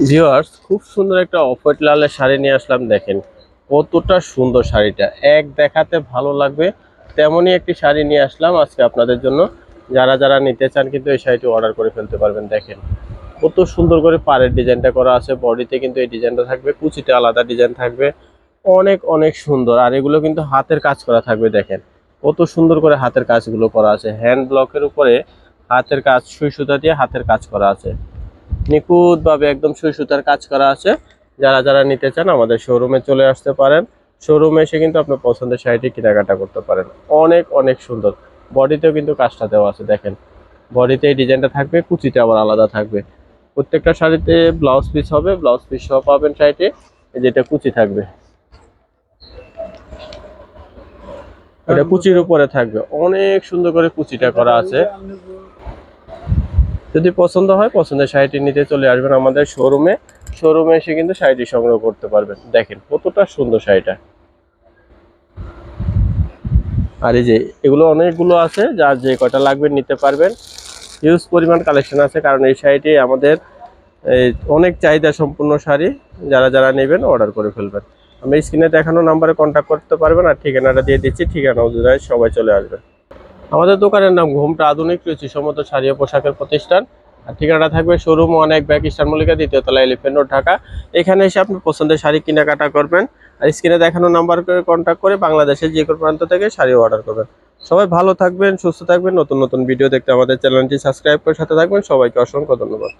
Viewers, খুব সুন্দর একটা অফ হোয়াইট লালের শাড়ি নিয়ে আসলাম। দেখেন কতটা সুন্দর শাড়িটা, এক দেখাতে ভালো লাগবে তেমনই একটি শাড়ি নিয়ে আসলাম আজকে আপনাদের জন্য। যারা যারা নিতে চান কিন্তু এই শাড়িটি অর্ডার করে ফেলতে পারবেন। দেখেন কত সুন্দর করে পাড়ের ডিজাইনটা করা আছে, বডিতে কিন্তু এই ডিজাইনটা থাকবে, কুচিতে আলাদা ডিজাইন থাকবে, অনেক অনেক সুন্দর। আর এগুলো কিন্তু হাতের কাজ করা থাকবে। দেখেন কত সুন্দর করে হাতের কাজগুলো করা আছে, হ্যান্ড ব্লকের উপরে হাতের কাজ, সুই সুতা দিয়ে হাতের কাজ করা আছে, নিখুঁত ভাবে একদম সুই সুতার কাজ করা আছে। যারা যারা নিতে চান আমাদের শোরুমে চলে আসতে পারেন। শোরুমে এসে কিন্তু আপনার পছন্দের শাড়িটি কেনাকাটা করতে পারেন। অনেক অনেক সুন্দর, বডিতেও কিন্তু কাজটা দেওয়া আছে। দেখেন বডিতে এই ডিজাইনটা থাকবে, কুচিতে আবার আলাদা থাকবে। প্রত্যেকটা শাড়িতে ব্লাউজ পিস হবে, ব্লাউজ পিস সহ পাবেন শাড়িতে। যেটা কুচি থাকবে, এটা কুচির উপরে থাকবে, অনেক সুন্দর করে কুচিটা করা আছে। যদি পছন্দ হয় পছন্দের শাড়িটি নিতে চলে আসবেন আমাদের শোরুমে। শোরুমে এসে কিন্তু শাড়িটি সংগ্রহ করতে পারবেন। দেখেন কতটা সুন্দর শাড়িটা। আর এই যে এগুলো অনেকগুলো আছে, যার যে কয়টা লাগবে নিতে পারবেন। হিউজ পরিমাণ কালেকশন আছে, কারণ এই শাড়িটি আমাদের অনেক চাহিদা সম্পূর্ণ শাড়ি। যারা যারা নেবেন অর্ডার করে ফেলবেন। আমি স্ক্রিনে দেখানো নাম্বারে কন্ট্যাক্ট করতে পারবেন। আর ঠিকানাটা দিয়ে দিচ্ছি, ঠিকানা অনুযায়ী সবাই চলে আসবে। আমাদের দোকানের নাম ঘুমটা আধুনিক রুচিসম্মত শাড়ি ও পোশাকের প্রতিষ্ঠান। আর ঠিকানা থাকবে শোরুম অনেক ব্যাগ, ইস্টার্ন মল্লিকা, দ্বিতীয় তলা, এলিফ্যান্ট রোড, ঢাকা। এখানে এসে আপনি পছন্দের শাড়ি কেনাকাটা করবেন। আর স্ক্রিনে দেখানো নাম্বার করে কন্ট্যাক্ট করে বাংলাদেশের যে কোনো প্রান্ত থেকে শাড়ি অর্ডার করবেন। সবাই ভালো থাকবেন, সুস্থ থাকবেন। নতুন নতুন ভিডিও দেখতে আমাদের চ্যানেলটি সাবস্ক্রাইব করে সাথে থাকবেন। সবাইকে অসংখ্য ধন্যবাদ।